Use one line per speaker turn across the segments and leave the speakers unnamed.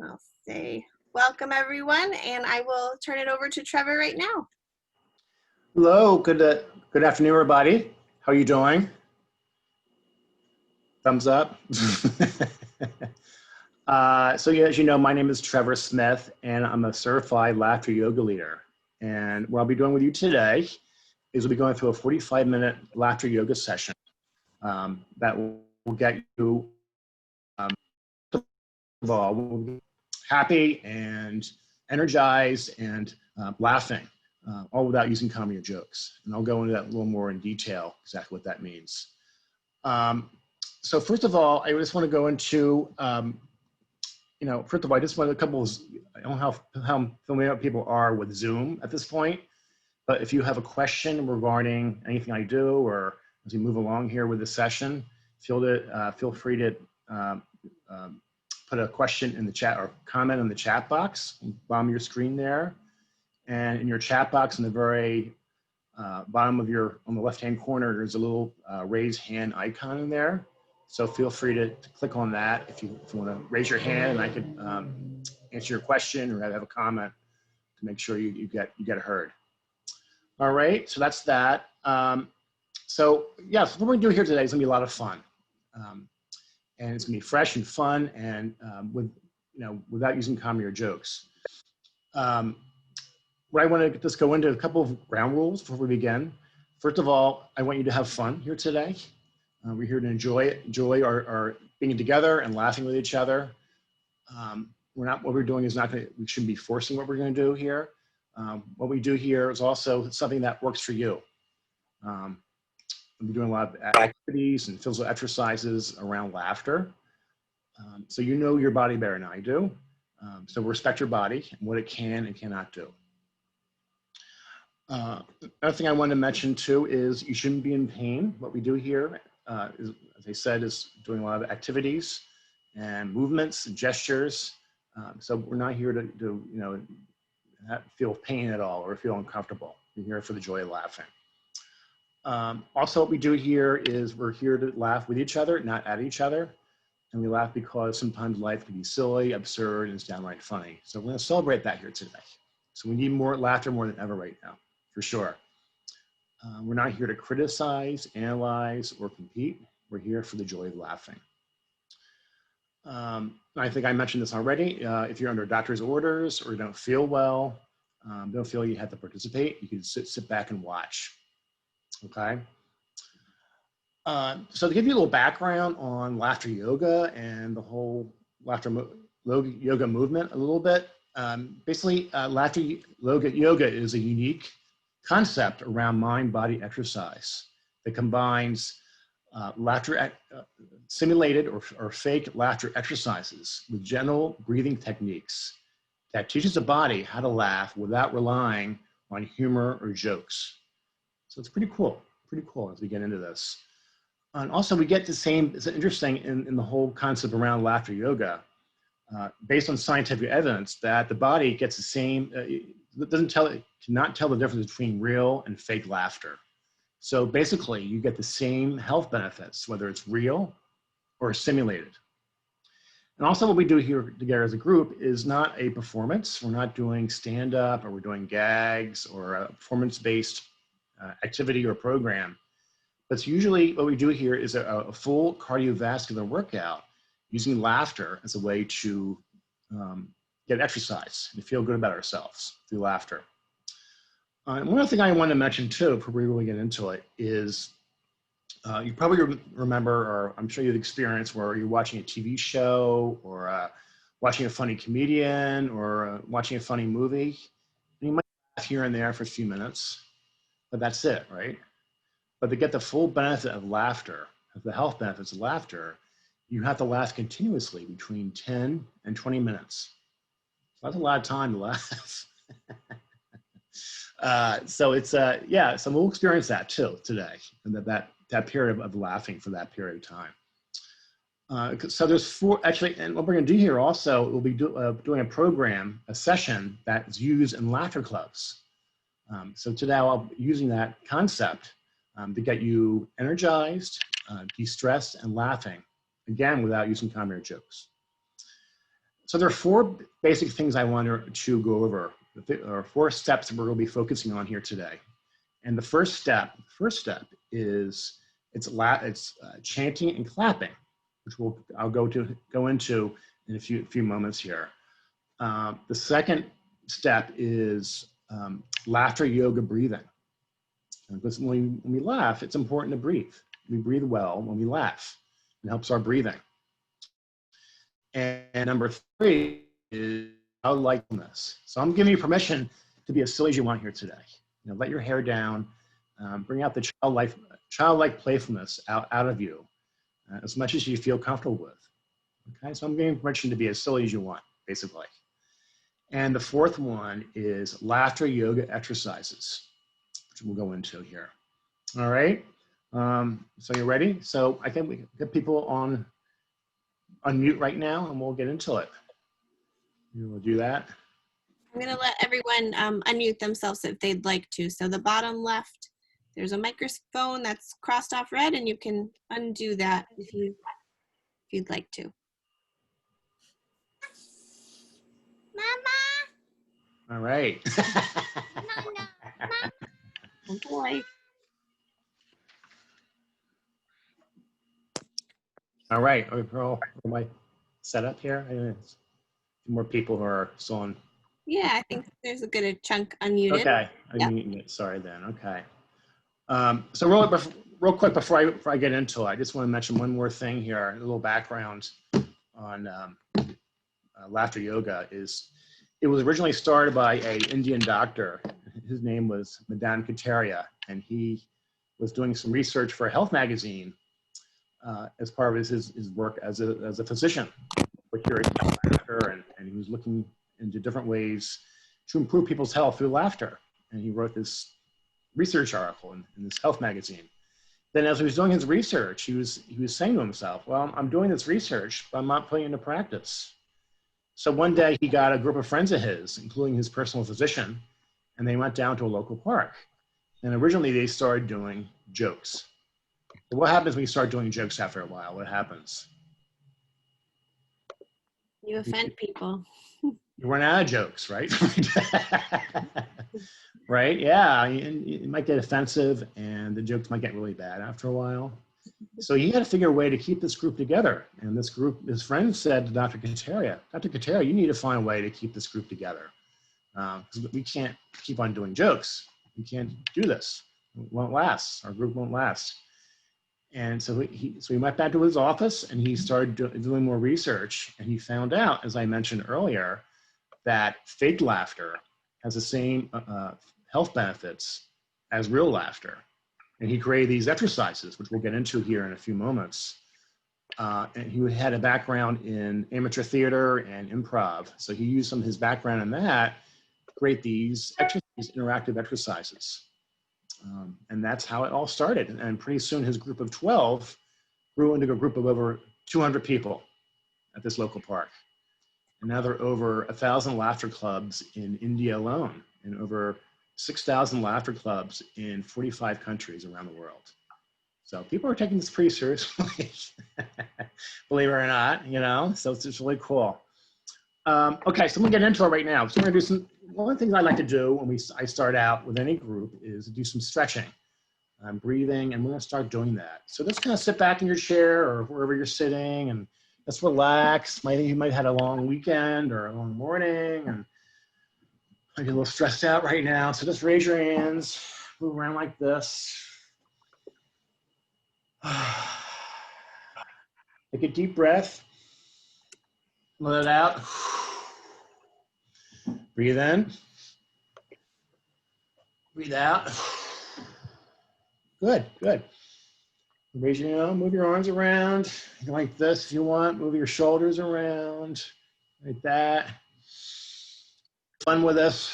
I'll say welcome everyone, and I will turn it over to Trevor right now.
Hello, good afternoon, everybody. How are you doing? Thumbs up. So yeah, as you know, my name is Trevor Smith, and I'm a certified laughter yoga leader. And what I'll be doing with you today is we'll be going through a 45-minute laughter yoga session that will get you happy and energized and laughing, all without using comedy or jokes. And I'll go into that a little more in detail, exactly what that means. So first of all, I just want to go into, first of all, I just want a couple of, I don't know how familiar people are with Zoom at this point, but if you have a question regarding anything I do or as we move along here with the session, feel free to put a question in the chat or comment in the chat box, bottom of your screen there. And in your chat box in the very bottom of on the left-hand corner, there's a little raise hand icon in there. So feel free to click on that if you want to raise your hand, and I could answer your question or have a comment to make sure you get heard. All right, so that's that. So yeah, so what we're gonna do here today is gonna be a lot of fun. And it's gonna be fresh and fun and without using comedy or jokes. What I want to just go into a couple of ground rules before we begin. First of all, I want you to have fun here today. We're here to enjoy our being together and laughing with each other. What we're doing is we shouldn't be forcing what we're going to do here. What we do here is also something that works for you. We're doing a lot of activities and physical exercises around laughter. So you know your body better than I do. So respect your body and what it can and cannot do. Another thing I wanted to mention too is you shouldn't be in pain. What we do here, is, as I said, is doing a lot of activities and movements and gestures. So we're not here to feel pain at all or feel uncomfortable. We're here for the joy of laughing. Also, what we do here is we're here to laugh with each other, not at each other. And we laugh because sometimes life can be silly, absurd, and it's downright funny. So we're going to celebrate that here today. So we need more laughter more than ever right now, for sure. We're not here to criticize, analyze, or compete. We're here for the joy of laughing. I think I mentioned this already. If you're under doctor's orders or you don't feel well, don't feel you have to participate. You can sit back and watch. Okay. So to give you a little background on laughter yoga and the whole laughter yoga movement a little bit, basically laughter yoga is a unique concept around mind-body exercise that combines simulated or fake laughter exercises with gentle breathing techniques that teaches the body how to laugh without relying on humor or jokes. So it's pretty cool as we get into this. And also we get the same, it's interesting in the whole concept around laughter yoga, based on scientific evidence that the body gets the same, cannot tell the difference between real and fake laughter. So basically you get the same health benefits, whether it's real or simulated. And also what we do here together as a group is not a performance. We're not doing stand-up or we're doing gags or a performance-based activity or program. But usually what we do here is a full cardiovascular workout using laughter as a way to get exercise and feel good about ourselves through laughter. And one other thing I want to mention too, before we really get into it, is you probably remember, or I'm sure you've experienced, where you're watching a TV show or watching a funny comedian or watching a funny movie. And you might laugh here and there for a few minutes, but that's it, right? But to get the full benefit of laughter, of the health benefits of laughter, you have to laugh continuously between 10 and 20 minutes. So that's a lot of time to laugh. So it's, yeah, so we'll experience that too today, and that period of laughing for that period of time. So there's actually, and what we're gonna do here also, we'll be doing a program, a session that is used in laughter clubs. So today I'll be using that concept to get you energized, de-stressed, and laughing, again, without using comedy or jokes. So there are four basic things I want to go over. There are four steps that we're going to be focusing on here today. And the first step is it's chanting and clapping, which I'll go into in a few moments here. The second step is laughter yoga breathing. Because when we laugh, it's important to breathe. We breathe well when we laugh. It helps our breathing. And number three is childlikeness. So I'm giving you permission to be as silly as you want here today. Let your hair down, bring out the childlike playfulness out of you as much as you feel comfortable with. Okay, so I'm giving you permission to be as silly as you want, basically. And the fourth one is laughter yoga exercises, which we'll go into here. All right, so you ready? So I think we get people on mute right now, and we'll get into it. You will do that.
I'm going to let everyone unmute themselves if they'd like to. So the bottom left, there's a microphone that's crossed off red, and you can undo that if you'd like to.
Mama.
All right.
Mama.
Oh boy.
All right. Am I set up here? More people who are still on.
Yeah, I think there's a good chunk unmuted.
Okay.
Yep.
Sorry then. Okay. So real quick before I get into it, I just want to mention one more thing here. A little background on laughter yoga is it was originally started by an Indian doctor. His name was Madan Kataria, and he was doing some research for a health magazine as part of his work as a physician for curing laughter, and he was looking into different ways to improve people's health through laughter. And he wrote this research article in this health magazine. Then as he was doing his research, he was saying to himself, well, I'm doing this research, but I'm not putting it into practice. So one day he got a group of friends of his, including his personal physician, and they went down to a local park. And originally they started doing jokes. So what happens when you start doing jokes after a while? What happens?
You offend people.
You run out of jokes, right? Right? Yeah, it might get offensive and the jokes might get really bad after a while. So he had to figure a way to keep this group together. And this group, his friends said to Dr. Kataria, Dr. Kataria, you need to find a way to keep this group together. Because we can't keep on doing jokes. We can't do this. It won't last. Our group won't last. And so he went back to his office and he started doing more research. And he found out, as I mentioned earlier, that fake laughter has the same health benefits as real laughter. And he created these exercises, which we'll get into here in a few moments. And he had a background in amateur theater and improv. So he used some of his background in that to create these interactive exercises. And that's how it all started. And pretty soon his group of 12 grew into a group of over 200 people at this local park. And now there are over 1,000 laughter clubs in India alone, and over 6,000 laughter clubs in 45 countries around the world. So people are taking this pretty seriously, believe it or not, so it's just really cool. Okay, so I'm gonna get into it right now. So we're gonna do one of the things I like to do when I start out with any group is do some stretching. I'm breathing, and we're gonna start doing that. So just kind of sit back in your chair or wherever you're sitting and just relax. You might have had a long weekend or a long morning and might be a little stressed out right now. So just raise your hands, move around like this. Take a deep breath. Let it out. Breathe in. Breathe out. Good, good. Raise your arm, move your arms around like this if you want. Move your shoulders around like that. Fun with this.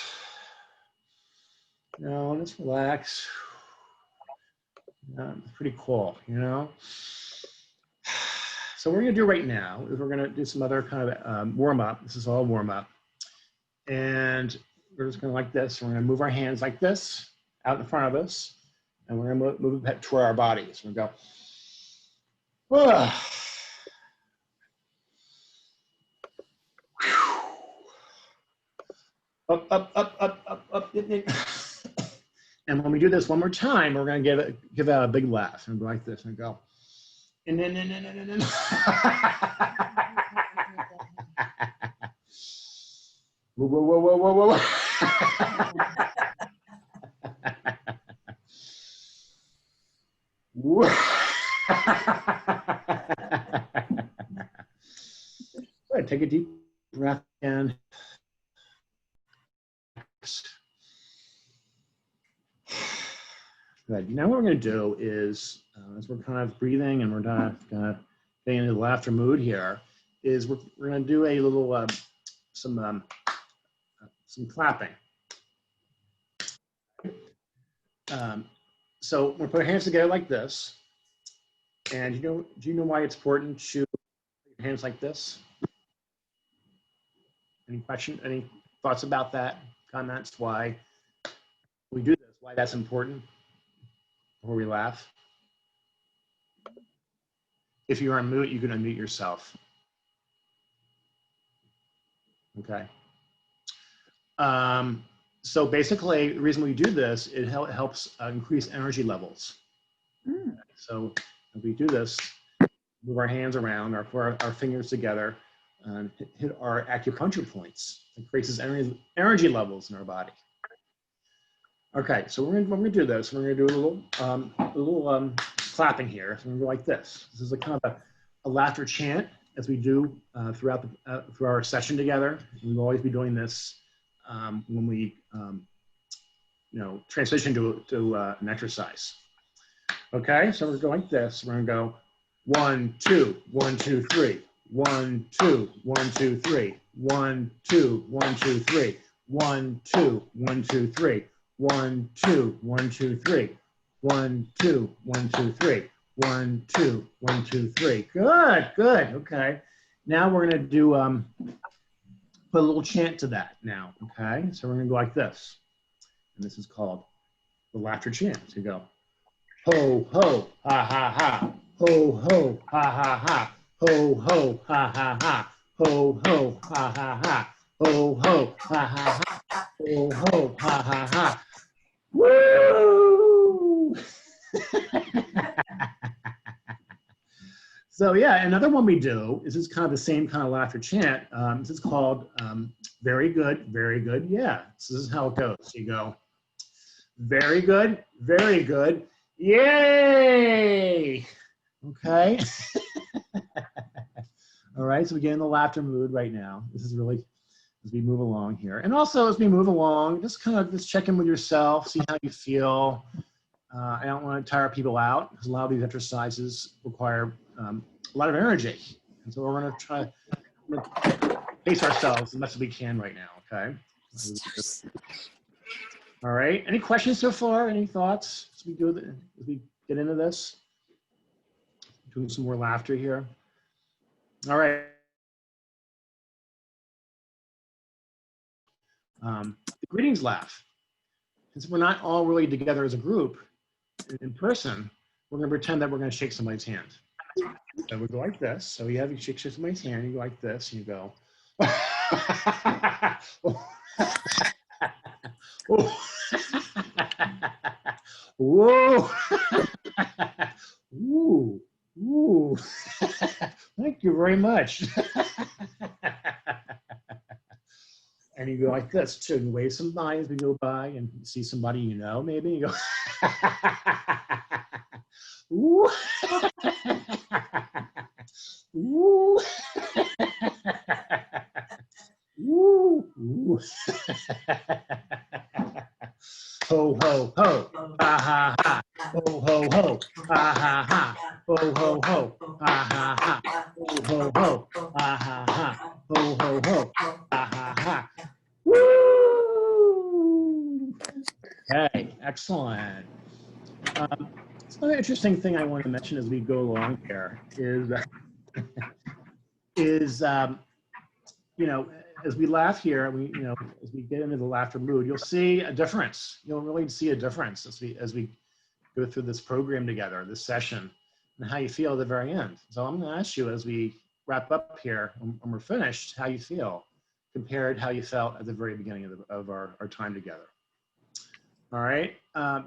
Just relax. Pretty cool, So what we're gonna do right now is we're gonna do some other kind of warm up. This is all warm up. And we're just gonna like this. We're gonna move our hands like this out in front of us. And we're gonna move it toward our bodies. We're gonna go. Up, up, up, up, up, up. And when we do this one more time, we're going to give out a big laugh and go like this and go. And then. Whoa, whoa, whoa, whoa, whoa, whoa, whoa. Good. Take a deep breath in. Good. Now what we're going to do is, as we're kind of breathing and we're kind of getting into the laughter mood here, is we're going to do a little some clapping. So we're going to put our hands together like this, and do you know why it's important to put your hands like this? Any questions? Any thoughts about that? Comments? Why we do this? Why that's important? Before we laugh. If you're on mute, you can unmute yourself. Okay. So basically, the reason we do this, it helps increase energy levels. Mm. So if we do this, move our hands around, our fingers together, and hit our acupuncture points. It increases energy levels in our body. Okay, so when we do this, we're going to do a little clapping here. So we're going to go like this. This is a kind of a laughter chant, as we do throughout through our session together. And we'll always be doing this when we transition to an exercise. Okay, so we're going to go like this. We're going to go 1, 2, 1, 2, 3. 1, 2, 1, 2, 3. 1, 2, 1, 2, 3. 1, 2, 1, 2, 3. 1, 2, 1, 2, 3. 1, 2, 1, 2, 3. 1, 2, 1, 2, 3. Good, good. Okay. Now we're going to do put a little chant to that now. Okay. So we're going to go like this, and this is called the laughter chant. So you go, ho ho ha ha ha, ho ho ha ha ha, ho ho ha ha ha, ho ho ha ha ha, ho ho ha ha ha, ho ho ha ha ha. Woo! So yeah, another one we do is kind of the same kind of laughter chant. This is called very good, yeah. So this is how it goes. You go, very good, yay! Okay. All right, so we get in the laughter mood right now. This is really, as we move along here. And also as we move along, just check in with yourself, see how you feel. I don't want to tire people out because a lot of these exercises require a lot of energy. And so we're going to try to pace ourselves as much as we can right now, okay? All right, any questions so far? Any thoughts as we get into this? Doing some more laughter here. All right. The greetings laugh. Since we're not all really together as a group in person, we're going to pretend that we're going to shake somebody's hand. So we go like this. So you shake somebody's hand, you go like this, and you go. Whoa. Ooh. Ooh. Thank you very much. And you go like this too. You wave somebody as we go by and see somebody you know, maybe. You go, ooh. Ooh. Ooh. Ooh. Ho, ho, ho. Ha, ha, ha. Ho, ho, ho. Ha, ha, ha. Ho, ho, ho. Ha, ha, ha. Ho, ho, ho. Ha, ha, ha. Ho, ho, ho. Ha, ha, ha. Woo! Okay, excellent. Another interesting thing I want to mention as we go along here is as we laugh here, as we get into the laughter mood, you'll see a difference. You'll really see a difference as we go through this program together, this session, and how you feel at the very end. So I'm going to ask you as we wrap up here, when we're finished, how you feel. compared how you felt at the very beginning of our time together. All right.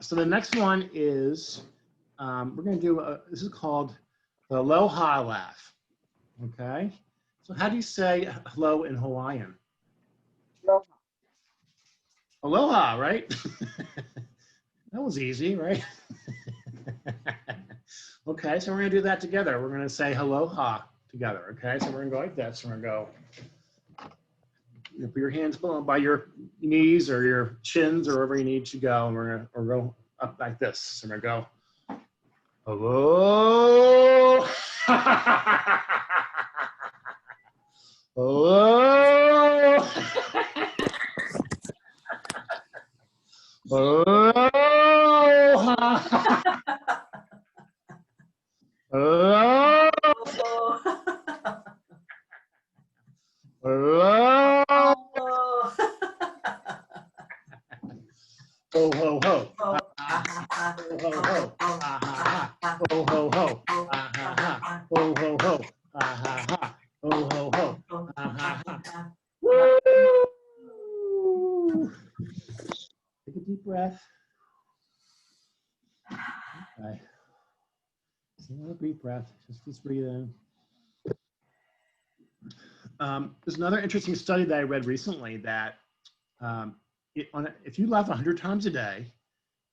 So the next one is, we're going to do, this is called the aloha laugh. Okay. So how do you say hello in Hawaiian?
Aloha.
Aloha, right? That was easy, right? Okay, so we're going to do that together. We're going to say aloha together. Okay, so we're going to go like this. We're going to go, you put your hands by your knees or your shins or wherever you need to go. And we're going to go up like this. So we're going to go, hello. Hello. Aloha. Hello. Hello. Ho ho ho. Ho ho ho. Ha ha ha. Ho ho ho. Ha ha ha. Ho ho ho. Ha ha ha. Ho ho ho. Ha ha ha. Woo! Take a deep breath. Okay. Take another deep breath. Just breathe in. There's another interesting study that I read recently that if you laugh 100 times a day,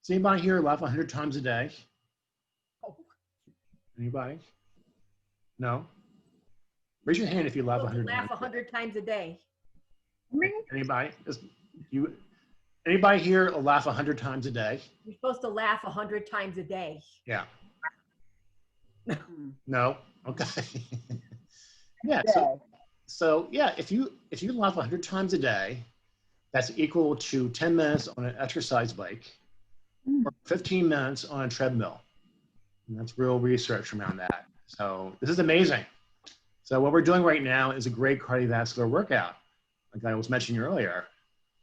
does anybody here laugh 100 times a day? Anybody? No? Raise your hand if you laugh 100 times.
Laugh 100 times a day.
Anybody? Anybody here laugh 100 times a day?
You're supposed to laugh 100 times a day.
Yeah. No? Okay. Yeah. So yeah, if you laugh 100 times a day, that's equal to 10 minutes on an exercise bike or 15 minutes on a treadmill. And that's real research around that. So this is amazing. So what we're doing right now is a great cardiovascular workout, like I was mentioning earlier.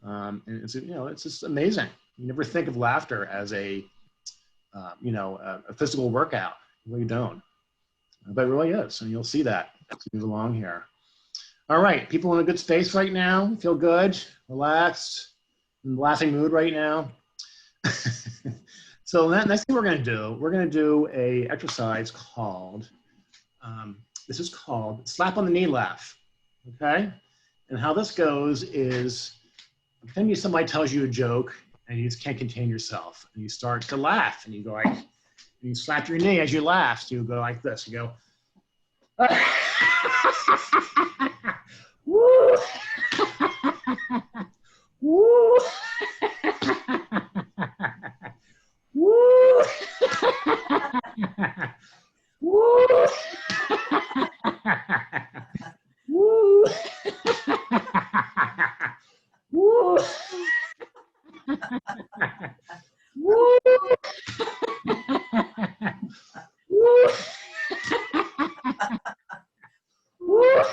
And it's, it's just amazing. You never think of laughter as a physical workout. You really don't. But it really is, and you'll see that as we move along here. All right, people in a good space right now, feel good, relaxed, in a laughing mood right now. So next thing we're going to do a exercise called, this is called slap on the knee laugh, okay? And how this goes is, pretend somebody tells you a joke and you just can't contain yourself. And you start to laugh and you go like, you slap your knee as you laugh. So you go like this, you go, woo, woo, woo, woo, woo, woo, woo,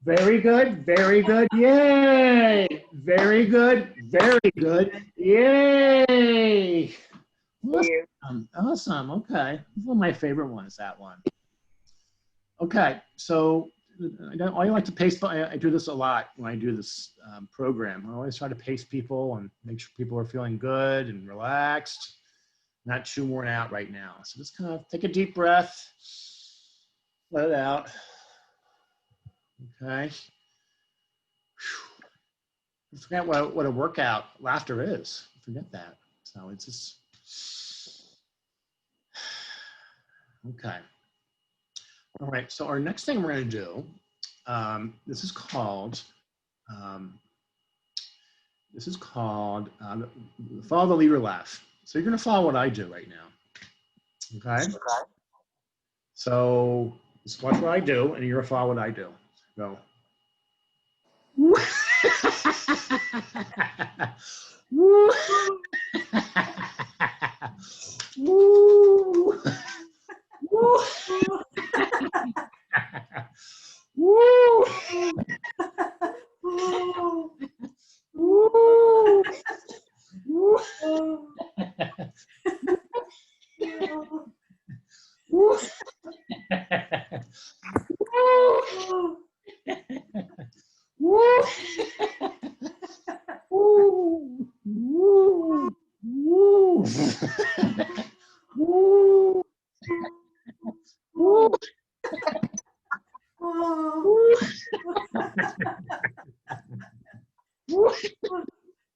Very good, very good, yay! Very good, yay! Awesome, okay. One of my favorite ones, that one. Okay, so I like to pace, I do this a lot when I do this program. I always try to pace people and make sure people are feeling good and relaxed, not too worn out right now. So just kind of take a deep breath, let it out. Okay. Forget what a workout laughter is. Forget that. So it's just, okay. All right, so our next thing we're going to do, this is called follow the leader laugh. So you're going to follow what I do right now. Okay? So just watch what I do, and you're going to follow what I do. Go. Woo. Woo. Woo. Woo. Woo. Woo.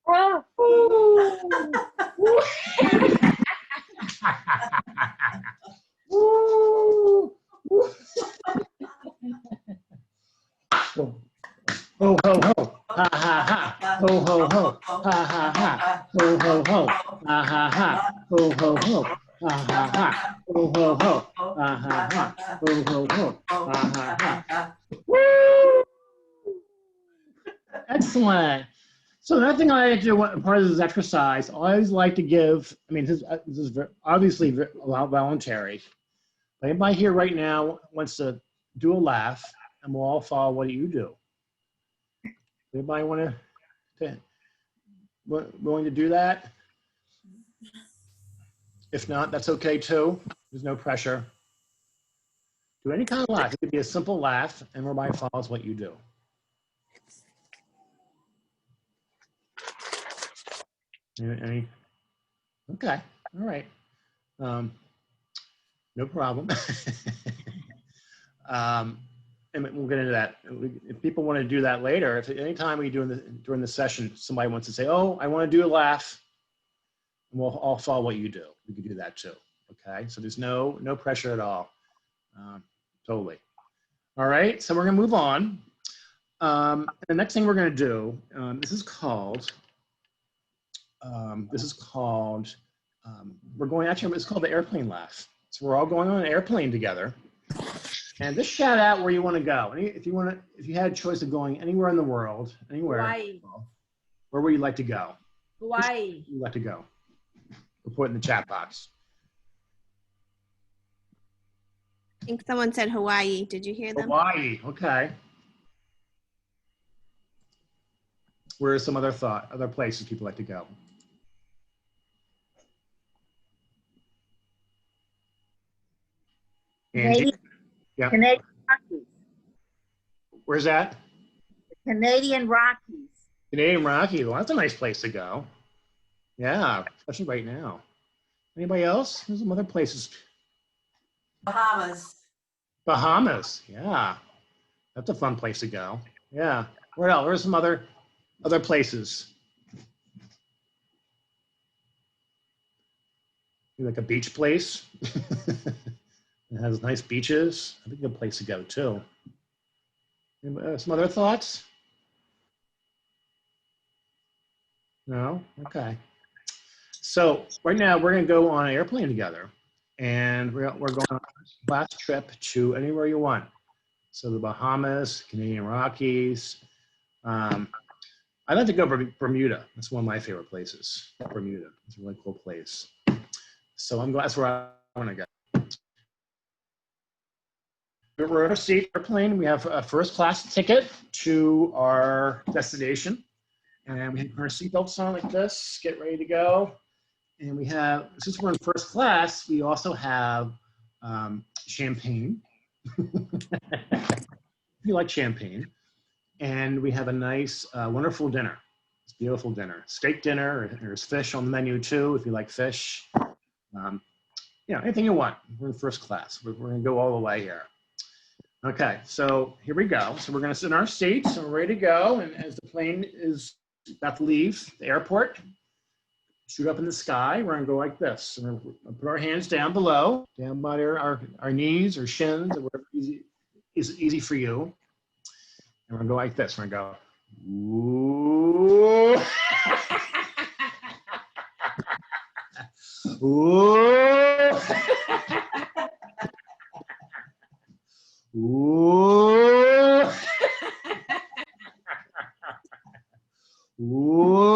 Oh,
Woo! Woo! Woo! Ho, ho, ho. Ha, ha, ha. Ho, ho, ho. Ha, ha, ha. Ho, ho, ho. Ha, ha, ha. Ho, ho, ho. Ha, ha, ha. Ho, ho, ho. Ha, ha, ha. Ho, ho, ho. Ha, ha, ha. Woo! Excellent. So another thing I like to do, part of this exercise, I always like to give, I mean, this is obviously voluntary. But anybody here right now wants to do a laugh, and we'll all follow what you do. Anybody want to willing to do that? If not, that's okay too. There's no pressure. Do any kind of laugh. It could be a simple laugh, and everybody follows what you do. Any? Okay. All right. No problem. And we'll get into that. If people want to do that later, if anytime we do during the session, somebody wants to say, "Oh, I want to do a laugh," and we'll all follow what you do. We can do that too. Okay. So there's no pressure at all. Totally. All right. So we're gonna move on. The next thing we're gonna do. This is called. We're going actually. It's called the airplane laugh. So we're all going on an airplane together. And just shout out where you want to go. If you had a choice of going anywhere in the world, anywhere,
Hawaii.
where would you like to go?
Hawaii.
You'd like to go? We'll put it in the chat box.
I think someone said Hawaii. Did you hear them?
Hawaii. Okay. Where are some other places people like to go? Angie? Yeah.
Canadian Rockies.
Where's that?
Canadian Rockies.
Canadian Rockies. Well, that's a nice place to go. Yeah, especially right now. Anybody else? There's some other places.
Bahamas.
Bahamas. Yeah, that's a fun place to go. Yeah. Where else? Where's some other places? Like a beach place. It has nice beaches. I think a good place to go too. Some other thoughts? No? Okay. So right now we're going to go on an airplane together, and we're going on a last trip to anywhere you want. So the Bahamas, Canadian Rockies. I'd like to go to Bermuda. That's one of my favorite places. Bermuda. It's a really cool place. So that's where I want to go. We're on a seat airplane. We have a first class ticket to our destination. And we have our seatbelts on like this, get ready to go. And we have, since we're in first class, we also have champagne. We like champagne. And we have a nice, wonderful dinner. It's a beautiful dinner. Steak dinner, or there's fish on the menu too, if you like fish. Anything you want. We're in first class. We're gonna go all the way here. Okay, so here we go. So we're gonna sit in our seats and we're ready to go. And as the plane is about to leave the airport, shoot up in the sky, we're gonna go like this. We're gonna put our hands down below, down by our knees or shins, or whatever is easy for you. And we're gonna go like this. We're gonna go, ooh. Ooh. Ooh. Ooh.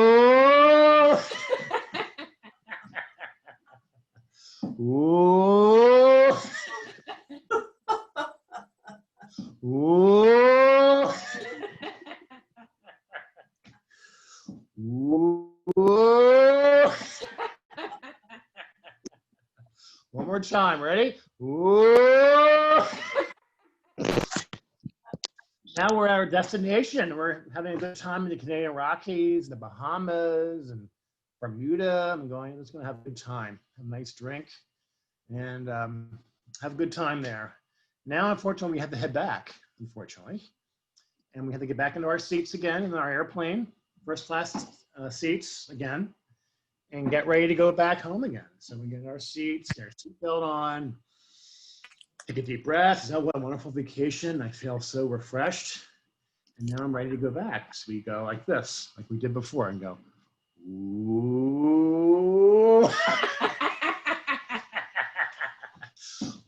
Ooh. Ooh. Ooh. One more time, ready? Ooh. Now we're at our destination. We're having a good time in the Canadian Rockies, the Bahamas, and Bermuda. I'm just going to have a good time. Have a nice drink and have a good time there. Now, unfortunately, we have to head back, unfortunately. And we have to get back into our seats again in our airplane, first class seats again and get ready to go back home again. So we get our seats, get our seatbelt on, take a deep breath. Oh, what a wonderful vacation. I feel so refreshed. And now I'm ready to go back. So we go like this, like we did before, and go, ooh.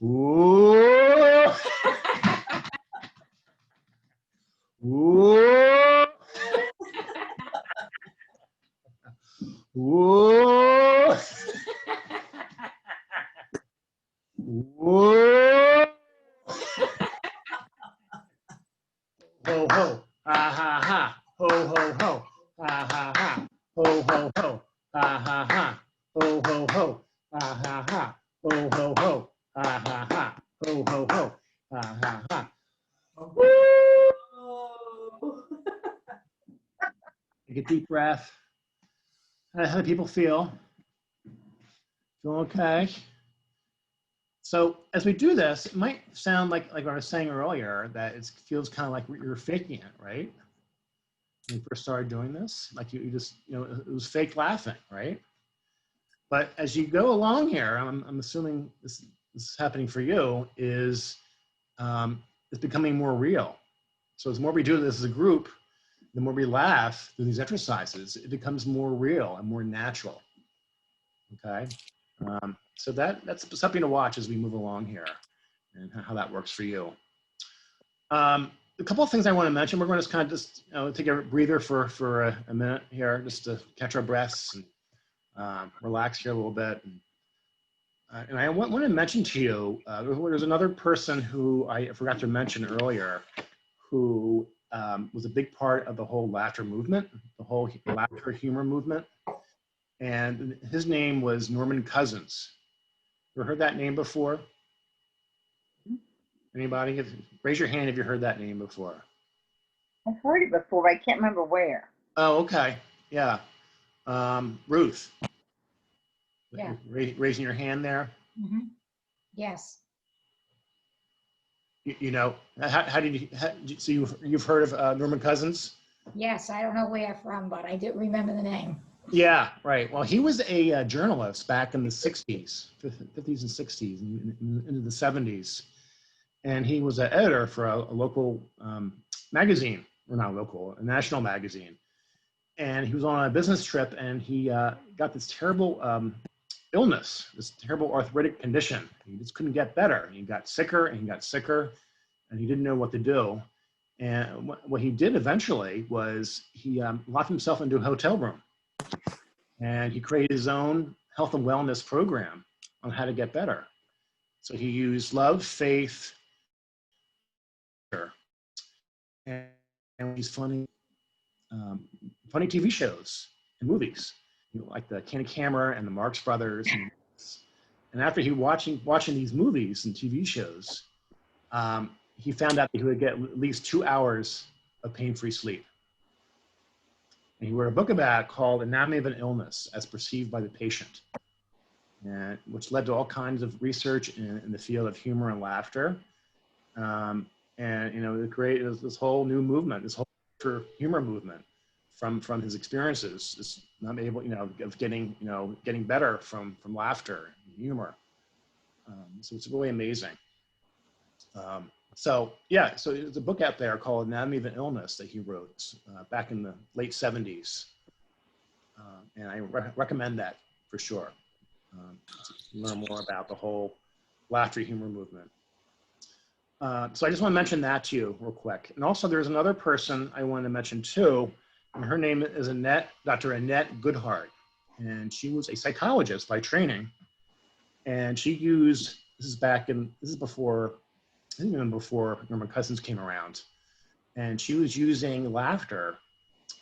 Ooh. Ooh. Ooh. Ooh. Ho ho, ha ha ha, ho ho ho, ha ha ha, ho ho ho, ha ha ha, ho ho ho, ha ha ha, ho ho ho, ha ha ha, ho ho ho, ha ha ha. Take a deep breath. How do people feel? Feel okay? So as we do this, it might sound like I was saying earlier, that it feels kind of like you're faking it, right? When you first started doing this, like you just, it was fake laughing, right? But as you go along here, I'm assuming this is happening for you, is it's becoming more real. So the more we do this as a group, the more we laugh through these exercises, it becomes more real and more natural, okay? So that's something to watch as we move along here and how that works for you. A couple of things I want to mention. We're going to just kind of take a breather for a minute here, just to catch our breaths and relax here a little bit. And I want to mention to you, there's another person who I forgot to mention earlier, who was a big part of the whole laughter movement, the whole laughter humor movement. And his name was Norman Cousins. Ever heard that name before? Anybody? Raise your hand if you heard that name before.
I've heard it before, but I can't remember where.
Oh, okay. Yeah. Ruth.
Yeah.
Raising your hand there.
Mm-hmm. Yes.
How did you, so you've heard of Norman Cousins?
Yes, I don't know where from, but I do remember the name.
Yeah, right. Well, he was a journalist back in the 60s, 50s and 60s, and into the 70s. And he was an editor for a local magazine, or not local, a national magazine. And he was on a business trip, and he got this terrible illness, this terrible arthritic condition. He just couldn't get better. He got sicker and he got sicker, and he didn't know what to do. And what he did eventually was he locked himself into a hotel room, and he created his own health and wellness program on how to get better. So he used love, faith, and these funny TV shows and movies, like the Candy Camera and the Marx Brothers. And after he watching these movies and TV shows, he found out that he would get at least 2 hours of pain-free sleep. And he wrote a book about it called Anatomy of an Illness as Perceived by the Patient, which led to all kinds of research in the field of humor and laughter. And it created this whole new movement, this whole humor movement from his experiences, just not able, of getting better from laughter and humor. So it's really amazing. So there's a book out there called Anatomy of an Illness that he wrote back in the late 70s. And I recommend that for sure. To learn more about the whole laughter humor movement. So I just want to mention that to you real quick. And also there's another person I want to mention too, and her name is Dr. Annette Goodhart. And she was a psychologist by training. And she used, this is before, I think even before Norman Cousins came around. And she was using laughter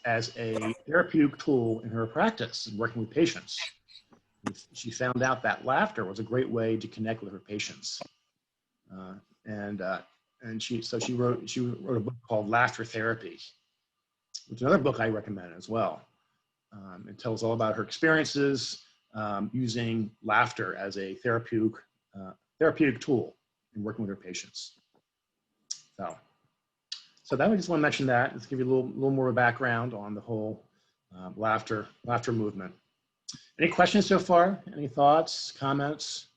as a therapeutic tool in her practice and working with patients. She found out that laughter was a great way to connect with her patients. And she wrote a book called Laughter Therapy, which is another book I recommend as well. It tells all about her experiences using laughter as a therapeutic tool in working with her patients. So that I just want to mention that. Let's give you a little more background on the whole laughter movement. Any questions so far? Any thoughts, comments?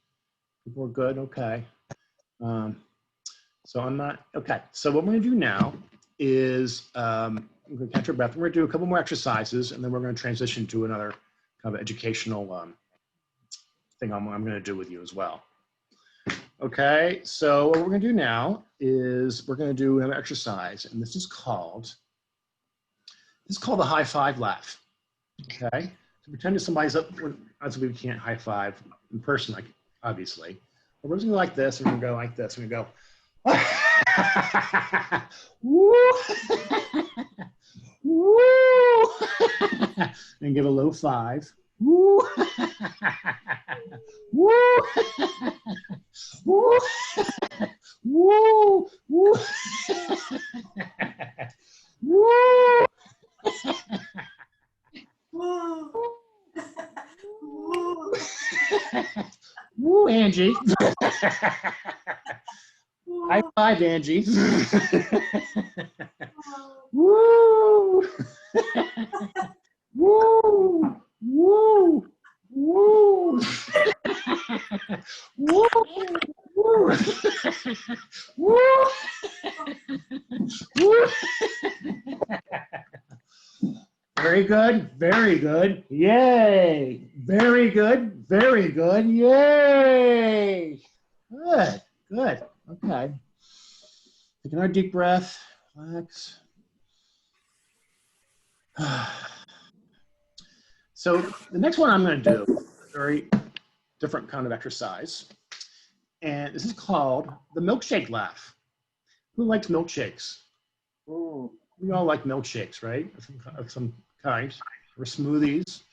People are good, okay. So I'm not, okay. So what we're gonna do now is, I'm gonna catch our breath. We're gonna do a couple more exercises and then we're gonna transition to another kind of educational thing I'm gonna do with you as well. Okay, so what we're gonna do now is we're gonna do another exercise, and this is called the high five laugh. Okay, so pretend that somebody's up. Obviously, we can't high five in person, like obviously. But we're just gonna go like this. We're gonna go like this. We're gonna go. Woo! Woo! And give a low five. Woo! Woo! Woo! Woo! Woo! Woo! Woo, Angie. High five, Angie. Woo! Woo! Woo! Woo! Woo! Woo! Woo! Woo! Very good, very good. Yay! Very good, very good. Yay! Good, good. Okay. Take another deep breath. Relax. So the next one I'm going to do a very different kind of exercise. And this is called the milkshake laugh. Who likes milkshakes?
Ooh.
We all like milkshakes, right? Of some kind, or smoothies.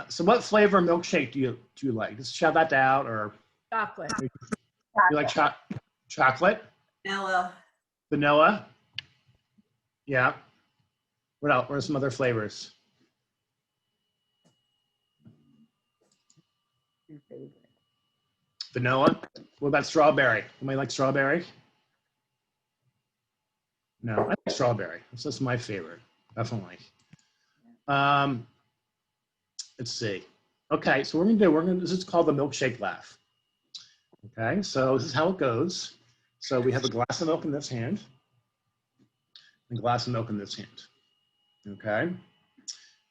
So what flavor of milkshake do you like? Just shout that out, or
Chocolate.
you like chocolate?
Vanilla.
Vanilla? Yeah. What else? What are some other flavors?
Your favorite.
Vanilla? What about strawberry? Anybody like strawberry? No, I like strawberry. That's my favorite, definitely. Let's see. Okay, so what we're gonna do, this is called the milkshake laugh. Okay, so this is how it goes. So we have a glass of milk in this hand, and a glass of milk in this hand. Okay,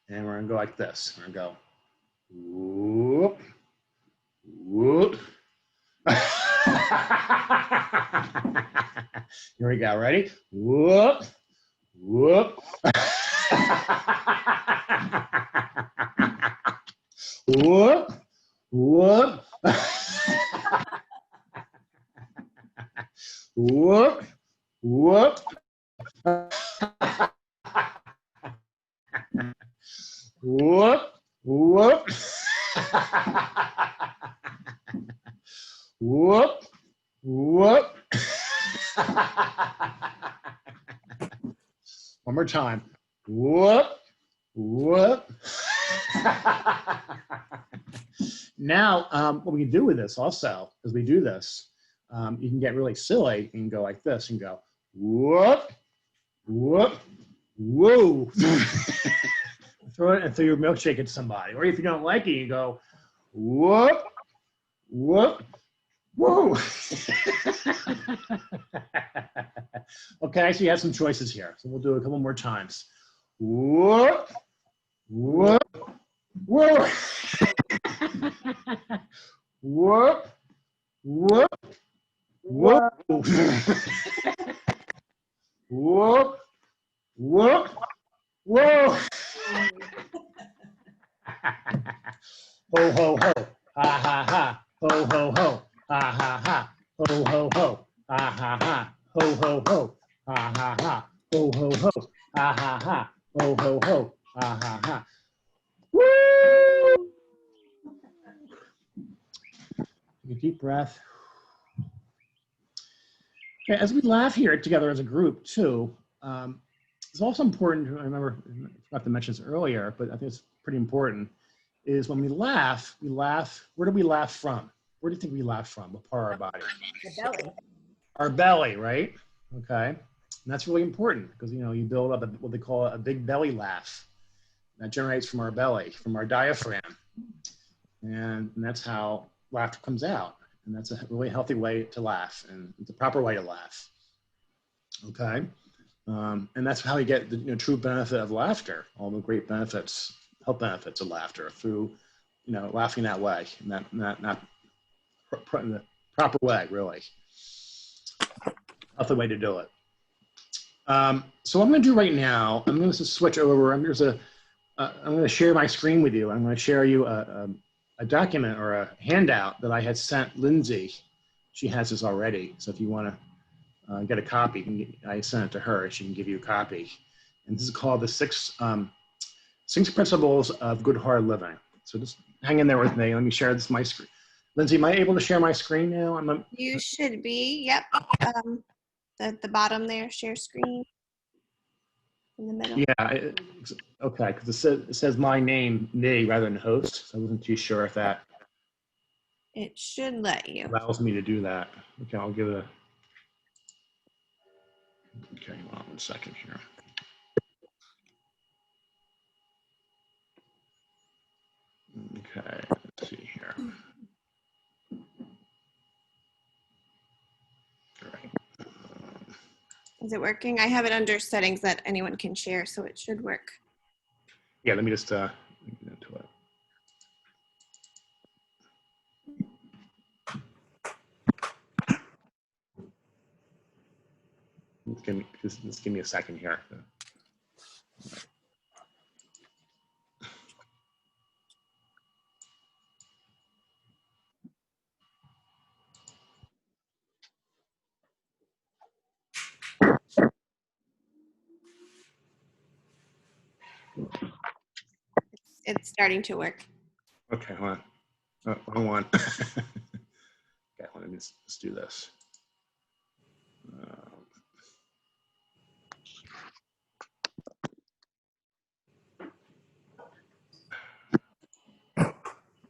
and we're gonna go like this. We're gonna go, whoop, whoop. Here we go, ready? Whoop, whoop. Whoop, whoop. Whoop, whoop. Whoop, whoop. Whoop, whoop. One more time. Whoop, whoop. Now, what we can do with this also, as we do this, you can get really silly and go like this and go, whoop, whoop, whoa. Throw it and throw your milkshake at somebody. Or if you don't like it, you go, whoop, whoop, whoa. Okay, so you have some choices here. So we'll do it a couple more times. Whoop, whoop, whoop. Whoop, whoop, whoop. Whoop, whoop, whoa. Ho, ho, ho, ha, ha, ha. Ho, ho, ho, ha, ha, ha. Ho, ho, ho, ha, ha, ha. Ho, ho, ho, ha, ha, ha. Ho, ho, ho, ha, ha, ha. Ho, ho, ho, ha, ha, ha. Woo! Take a deep breath. Okay, as we laugh here together as a group too, it's also important to, I remember, I forgot to mention this earlier, but I think it's pretty important, is when we laugh, where do we laugh from? Where do you think we laugh from? What part of our body?
The belly.
Our belly, right? Okay, and that's really important because, you know, you build up what they call a big belly laugh. that generates from our belly, from our diaphragm. And that's how laughter comes out. And that's a really healthy way to laugh, and it's a proper way to laugh. Okay. And that's how you get the true benefit of laughter, all the great benefits, health benefits of laughter through, laughing that way, and not in the proper way, really. Healthy way to do it. So what I'm going to do right now, I'm going to switch over. I'm going to share my screen with you. I'm going to share you a document or a handout that I had sent Lindsay. She has this already. So if you want to get a copy, I sent it to her. She can give you a copy. And this is called the six principles of good hard living. So just hang in there with me. Let me share my screen. Lindsay, am I able to share my screen now?
You should be. Yep. At the bottom there, share screen. In the middle.
Yeah. Okay, because it says my name, me, rather than host. So I wasn't too sure if that
It should let you.
allows me to do that. Okay, I'll give it a. Okay, hold on 1 second here. Okay, let's see here. All right.
Is it working? I have it under settings that anyone can share, so it should work.
Yeah, let me just get into it. Just give me a second here.
It's starting to work.
Okay, hold on. Oh, wrong one. Okay, let me just do this.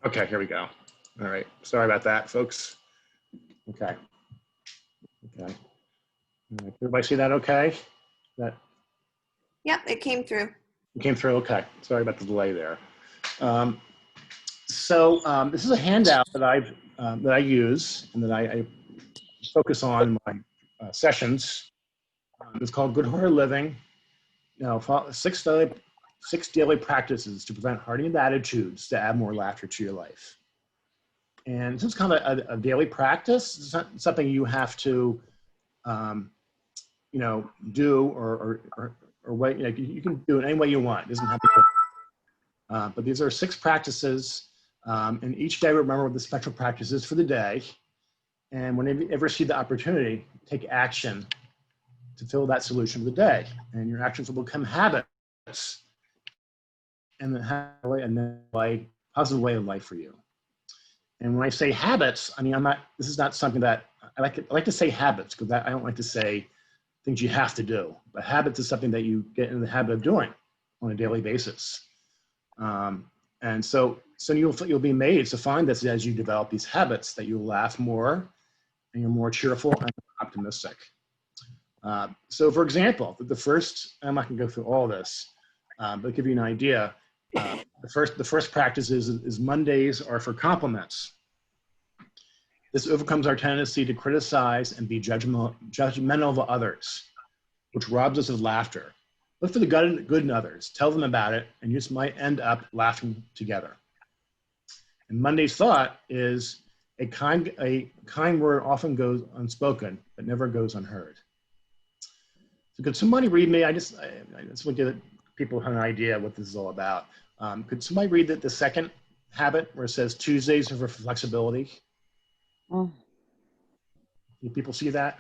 Okay, here we go. All right, sorry about that, folks. Okay. Okay. All right. Everybody see that okay? That
Yep, it came through.
came through? Okay. Sorry about the delay there. This is a handout that I use and that I focus on in my sessions. It's called Good Hearted Living. Six daily practices to prevent hardened attitudes to add more laughter to your life. And this is kind of a daily practice. It's not something you have to, do or wait. You can do it any way you want. It doesn't have to be. But these are 6 practices, and each day remember what the special practice is for the day. And whenever you ever see the opportunity, take action to fill that solution of the day. And your actions will become habits, and then a positive way of life for you. And when I say habits, I mean, this is not something that, I like to say habits, because I don't like to say things you have to do. But habits is something that you get in the habit of doing on a daily basis. And so you'll be amazed to find that as you develop these habits, that you'll laugh more and you're more cheerful and optimistic. So for example, I'm not gonna go through all this, but to give you an idea, the first practice is Mondays are for compliments. This overcomes our tendency to criticize and be judgmental of others, which robs us of laughter. Look for the good in others, tell them about it, and you just might end up laughing together. And Monday's thought is a kind word often goes unspoken, but never goes unheard. So could somebody read me? I just want to give people an idea what this is all about. Could somebody read the second habit where it says Tuesdays are for flexibility?
Mm.
Do people see that?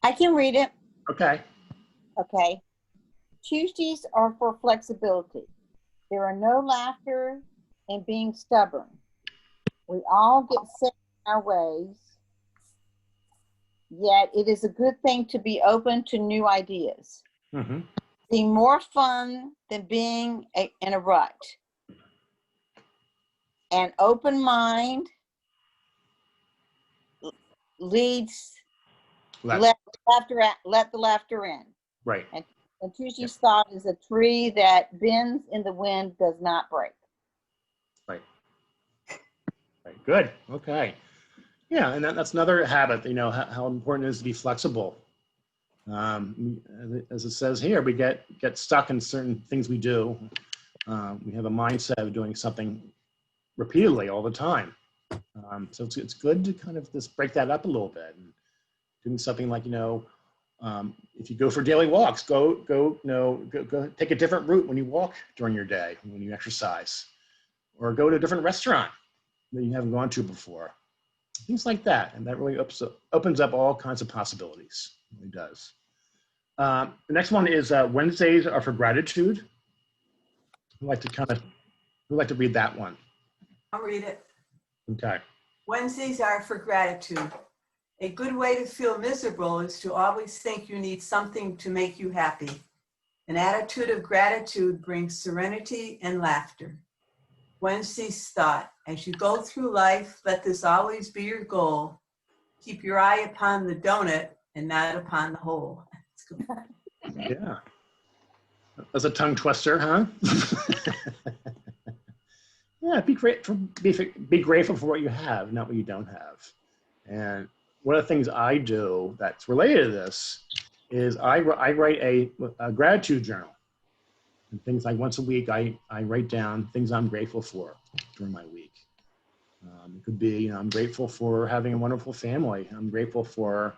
I can read it.
Okay.
Okay. Tuesdays are for flexibility. There are no laughter and being stubborn. We all get set in our ways, yet it is a good thing to be open to new ideas.
Mm-hmm.
Being more fun than being in a rut. An open mind leads less let the laughter in.
Right.
And Tuesday's thought is a tree that bends in the wind does not break.
Right. Right. Good. Okay. Yeah, and that's another habit. You know how important it is to be flexible. As it says here, we get stuck in certain things we do. We have a mindset of doing something repeatedly all the time. So it's good to kind of just break that up a little bit and doing something like, if you go for daily walks, go take a different route when you walk during your day, when you exercise, or go to a different restaurant that you haven't gone to before. Things like that. And that really opens up all kinds of possibilities. It really does. The next one is Wednesdays are for gratitude. Who'd like to read that one?
I'll read it.
Okay.
Wednesdays are for gratitude. A good way to feel miserable is to always think you need something to make you happy. An attitude of gratitude brings serenity and laughter. Wednesday's thought: as you go through life, let this always be your goal. Keep your eye upon the donut and not upon the hole.
Yeah. That's a tongue twister, huh? Yeah, be grateful for what you have, not what you don't have. And one of the things I do that's related to this is I write a gratitude journal. And things like once a week, I write down things I'm grateful for during my week. It could be, I'm grateful for having a wonderful family. I'm grateful for,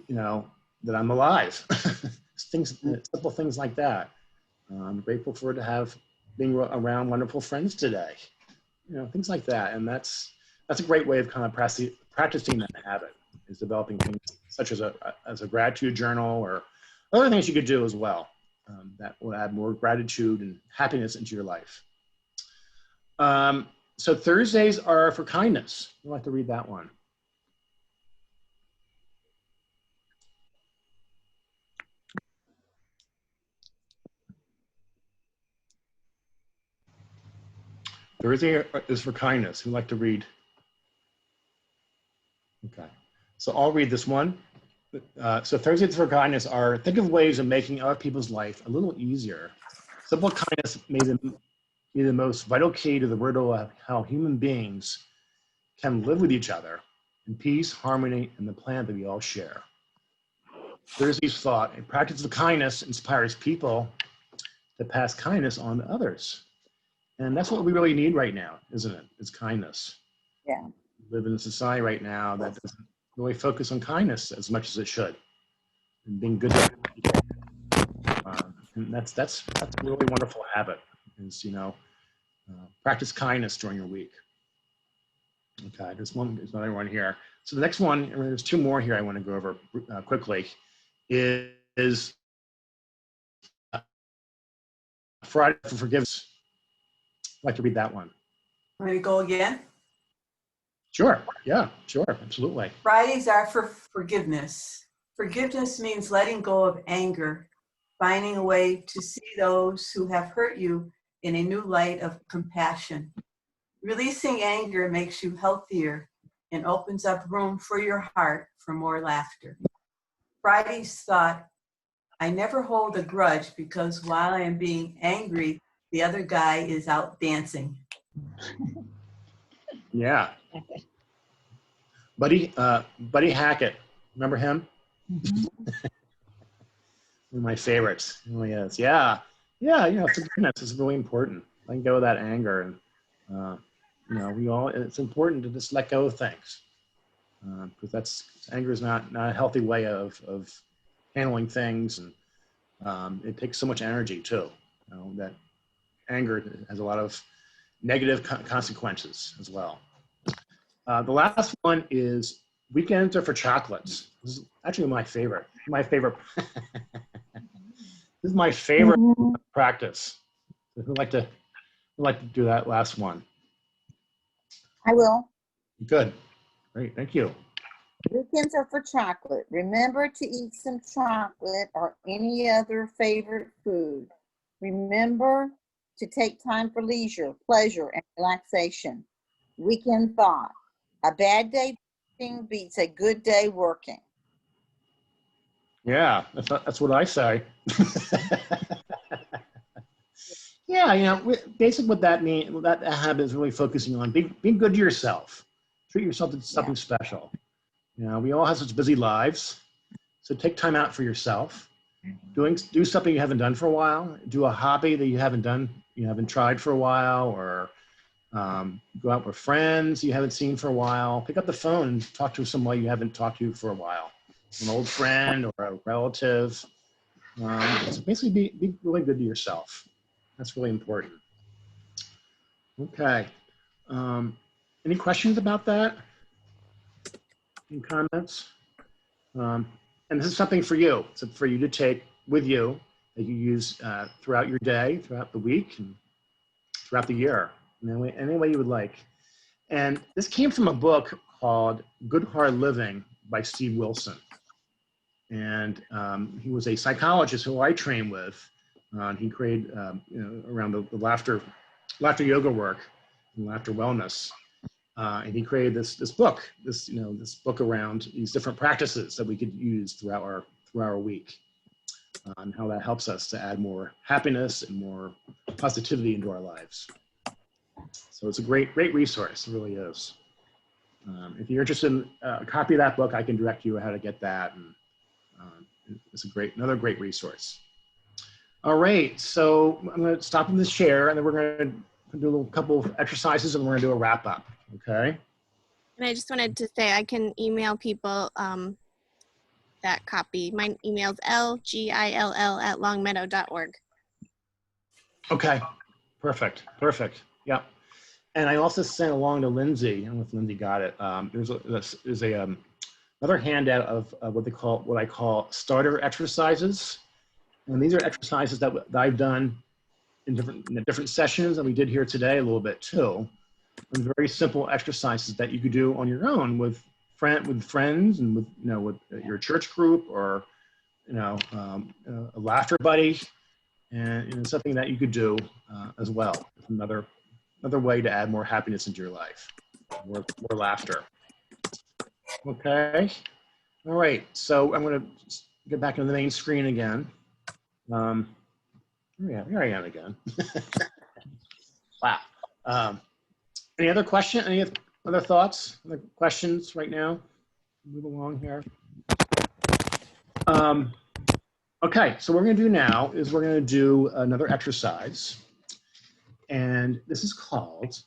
that I'm alive. Simple things like that. I'm grateful for being around wonderful friends today. Things like that. And that's a great way of kind of practicing that habit, is developing things such as a gratitude journal or other things you could do as well. That will add more gratitude and happiness into your life. So Thursdays are for kindness. I'd like to read that one. Thursday is for kindness. Who'd like to read? Okay, so I'll read this one. So Thursdays for kindness are: think of ways of making other people's life a little easier. Simple kindness may be the most vital key to the riddle of how human beings can live with each other in peace, harmony, and the planet that we all share. Thursday's thought: a practice of kindness inspires people to pass kindness on to others. And that's what we really need right now, isn't it? It's kindness.
Yeah.
We live in a society right now that doesn't really focus on kindness as much as it should, and being good to people. And that's a really wonderful habit, is practice kindness during your week. Okay, there's another one here. So the next one, and there's two more here I want to go over quickly, is Friday for Forgiveness. I'd like to read that one.
Ready to go again?
Sure. Yeah, sure. Absolutely.
Fridays are for forgiveness. Forgiveness means letting go of anger, finding a way to see those who have hurt you in a new light of compassion. Releasing anger makes you healthier and opens up room for your heart for more laughter. Friday's thought: I never hold a grudge because while I am being angry, the other guy is out dancing.
Yeah. Buddy Hackett. Remember him?
Mhm.
One of my favorites. He really is. Yeah. Yeah, forgiveness is really important. Letting go of that anger. And, it's important to just let go of things. Because anger is not a healthy way of handling things. And it takes so much energy too. That anger has a lot of negative consequences as well. The last one is weekends are for chocolates. This is actually my favorite. This is my favorite practice. So who'd like to do that last one?
I will.
Good. Great. Thank you.
Weekends are for chocolate. Remember to eat some chocolate or any other favorite food. Remember to take time for leisure, pleasure, and relaxation. Weekend thought: a bad day beats a good day working.
Yeah, that's what I say. Yeah, you know, basically what that means, what that habit is really focusing on being good to yourself. Treat yourself as something special. You know, we all have such busy lives, so take time out for yourself. Do something you haven't done for a while. Do a hobby that you haven't tried for a while, or go out with friends you haven't seen for a while. Pick up the phone and talk to somebody you haven't talked to for a while, an old friend or a relative. So basically, be really good to yourself. That's really important. Okay. Any questions about that? Any comments? And this is something for you. It's for you to take with you that you use throughout your day, throughout the week, and throughout the year, any way you would like. And this came from a book called Good Hard Living by Steve Wilson. And he was a psychologist who I trained with. He created, around the laughter yoga work and laughter wellness. And he created this book, this book around these different practices that we could use throughout our week, and how that helps us to add more happiness and more positivity into our lives. So it's a great resource. It really is. If you're interested in a copy of that book, I can direct you how to get that. And it's another great resource. All right, so I'm going to stop in this chair, and then we're going to do a couple of exercises, and we're going to do a wrap up. Okay.
And I just wanted to say I can email people that copy. My email's lgill@longmeadow.org.
Okay. Perfect. Yeah. And I also sent along to Lindsay. I don't know if Lindsay got it. There's another handout of what I call starter exercises, and these are exercises that I've done in different sessions, and we did here today a little bit too. And very simple exercises that you could do on your own with friends and with your church group, or a laughter buddy, and something that you could do as well. Another way to add more happiness into your life, more laughter. Okay. All right. So I'm going to get back into the main screen again. Here I am again. Wow. Any other question? Any other thoughts? Other questions right now? Move along here. Okay, so what we're going to do now is we're going to do another exercise. And this is called,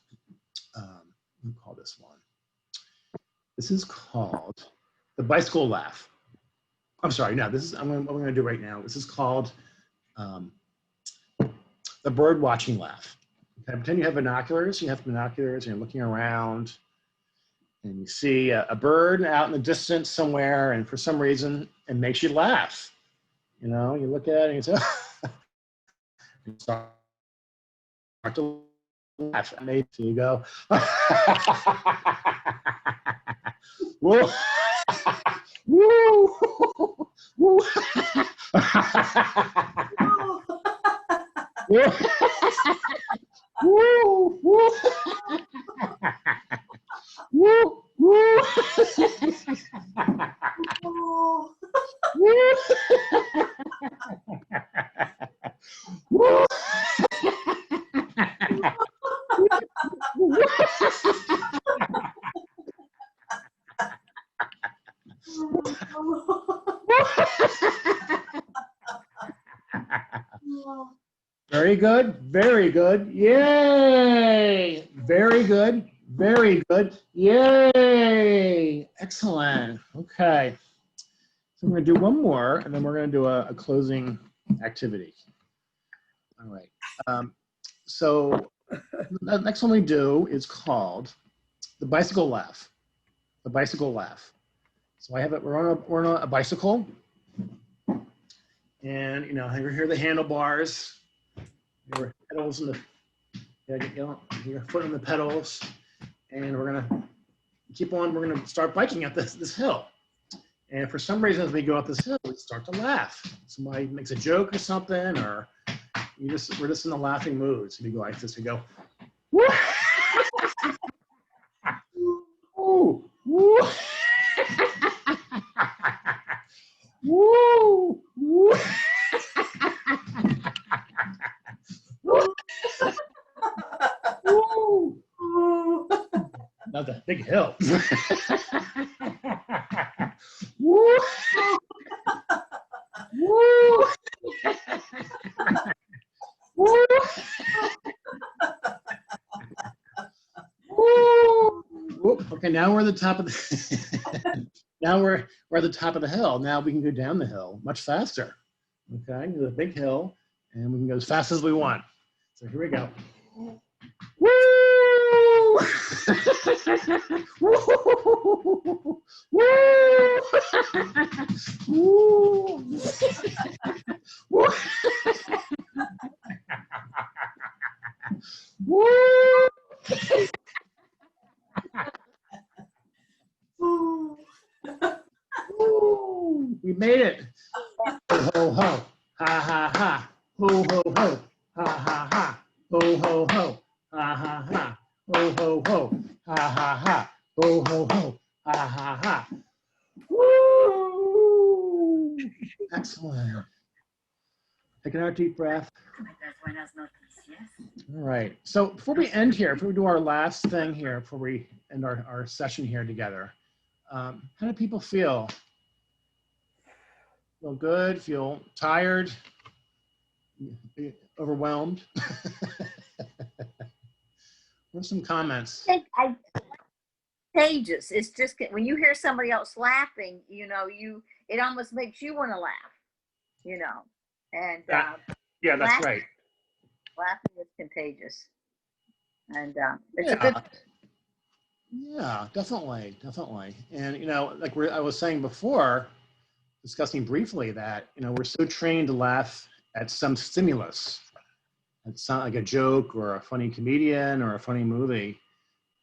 let me call this one. This is called the bicycle laugh. I'm sorry, no, what we're going to do right now. This is called the bird watching laugh. Okay, pretend you have binoculars. You have binoculars and you're looking around, and you see a bird out in the distance somewhere, and for some reason it makes you laugh. You look at it and you say, you start to laugh. And you go, whoa, woo, woo, woo, woo, woo. Woo, woo. Woo. Woo. Very good, very good. Yay! Very good, very good. Yay! Excellent. Okay. So I'm going to do one more, and then we're going to do a closing activity. All right. So the next one we do is called the bicycle laugh. The bicycle laugh. So I have it. We're on a bicycle, and you hear the handlebars. Your pedals in your foot on the pedals, and we're gonna keep on. We're gonna start biking up this hill, and for some reason, as we go up this hill, we start to laugh. Somebody makes a joke or something, or we're just in a laughing mood. So we go like this. We go, woo, woo, woo, woo. the big hill. Woo! Woo! Woo! Woo! Whoop. Okay, now we're at the top of the now we're at the top of the hill. Now we can go down the hill much faster. Okay, the big hill, and we can go as fast as we want. So here we go. Woo! Woo! Woo! Woo! Woo!
Ooh.
Woo! We made it. Ho, ho, ho. Ha, ha, ha. Ho, ho, ho. Ha, ha, ha. Ho, ho, ho. Ha, ha, ha. Ho, ho, ho. Ha, ha, ha. Ho, ho, ho. Ha, ha, ha. Woo! Excellent. Take another deep breath. All right. So before we end here, before we do our last thing here, before we end our session here together, how do people feel? Feel good? Feel tired? Overwhelmed? What are some comments?
Contagious. It's just when you hear somebody else laughing, you know, it almost makes you want to laugh, you know. And
Yeah, that's
laughing,
right.
laughing is contagious, and it's
Yeah.
a good.
Yeah, definitely, definitely. And you know, like I was saying before, discussing briefly that we're so trained to laugh at some stimulus, at some like a joke or a funny comedian or a funny movie,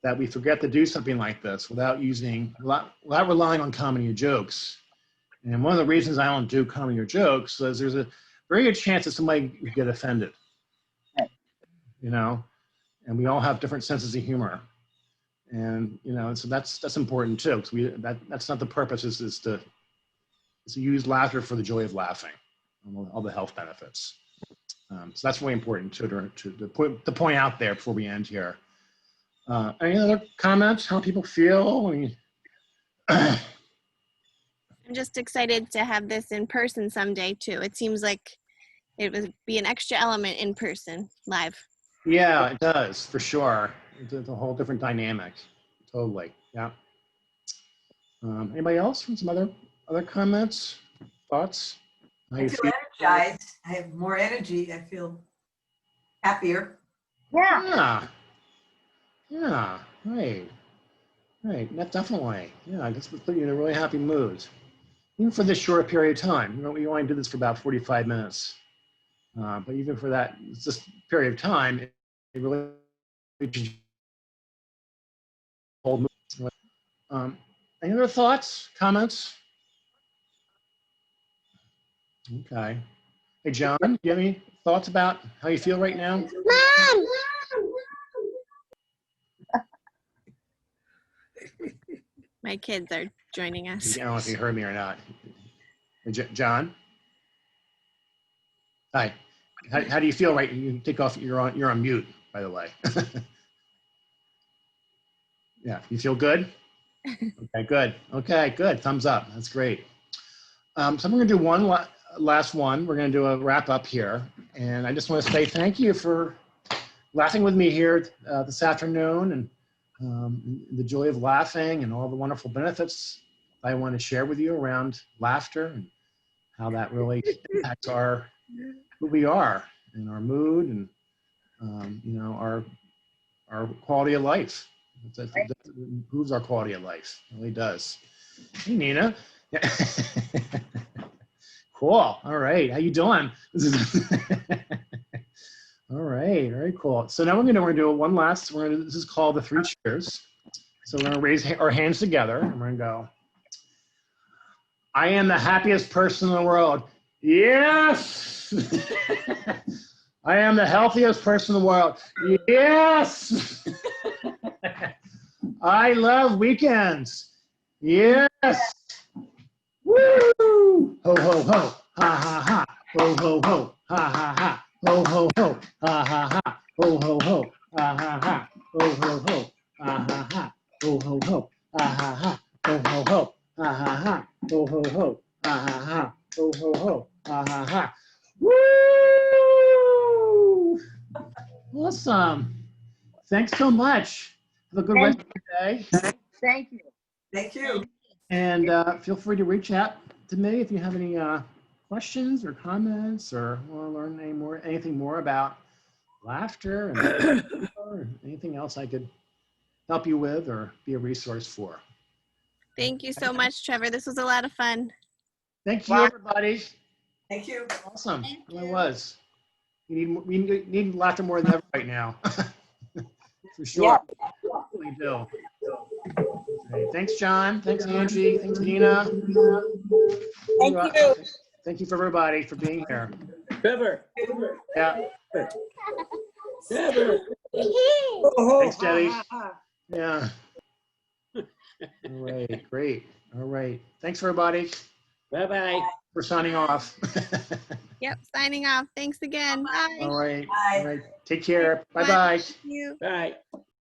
that we forget to do something like this without relying on comedy or jokes. And one of the reasons I don't do comedy or jokes is there's a very good chance that somebody could get offended, you know, and we all have different senses of humor. And, you know, so that's important too, because that's not the purpose, is to use laughter for the joy of laughing, all the health benefits. So that's really important to point out there before we end here. Any other comments? How people feel? I mean,
I'm just excited to have this in person someday too. It seems like it would be an extra element in person, live.
yeah, it does, for sure. It's a whole different dynamic. Totally, yeah. Anybody else from some other comments, thoughts? How
I
you
feel energized. I have more energy. I feel happier.
Yeah.
Yeah, right. Definitely. Yeah, I guess we'll put you in a really happy mood, even for this short period of time. We only do this for about 45 minutes, but even for this period of time, it really whole mood. Any other thoughts, comments? Okay. Hey, John, do you have any thoughts about how you feel right now?
Mom! My kids are joining us.
I don't know if you heard me or not. John? Hi. How do you feel right? You can take off, you're on mute, by the way. Yeah, you feel good? Okay, good. Okay, good. Thumbs up. That's great. So I'm going to do one last one. We're going to do a wrap up here. And I just want to say thank you for laughing with me here this afternoon, and the joy of laughing and all the wonderful benefits I want to share with you around laughter and how that really impacts who we are and our mood and our quality of life. That improves our quality of life. It really does. Hey, Nina. Cool. All right. How you doing? All right. Very cool. So now we're gonna do one last. This is called the 3 cheers. So we're gonna raise our hands together and we're gonna go. I am the happiest person in the world. Yes. I am the healthiest person in the world. Yes. I love weekends. Yes. Woo! Ho, ho, ho. Ha, ha, ha. Ho, ho, ho. Ha, ha, ha. Ho, ho, ho. Ha, ha, ha. Ho, ho, ho. Ha, ha, ha. Ho, ho, ho. Ha, ha, ha. Ho, ho, ho. Ah, ha, ha. Ho, ho, ho. Ah, ha, ha. Ho, ho, ho. Ah, ha, ha. Ho, ho, ho. Ah, ha, ha. Woo! Awesome. Thanks so much. Have a good rest of your day.
Thank you.
Thank you.
And feel free to reach out to me if you have any questions or comments or want to learn anything more about laughter and or anything else I could help you with or be a resource for.
Thank you so much, Trevor. This was a lot of fun.
Thank you,
Wow.
everybody.
Thank you.
Awesome.
Thank
Well, it
you.
was. We need laughter more than ever right now. For sure. We do. Great. Thanks, John. Thanks, Angie. Thanks, Nina.
Thank you.
Thank you for everybody for being here.
Trevor.
Yeah.
Trevor.
Thanks, Debbie. Yeah. All right. Great. All right. Thanks, everybody.
Bye-bye.
We're signing off.
Yep, signing off. Thanks again. Bye.
All right.
Bye.
All right. Take care. Bye-bye.
Thank you.
Bye.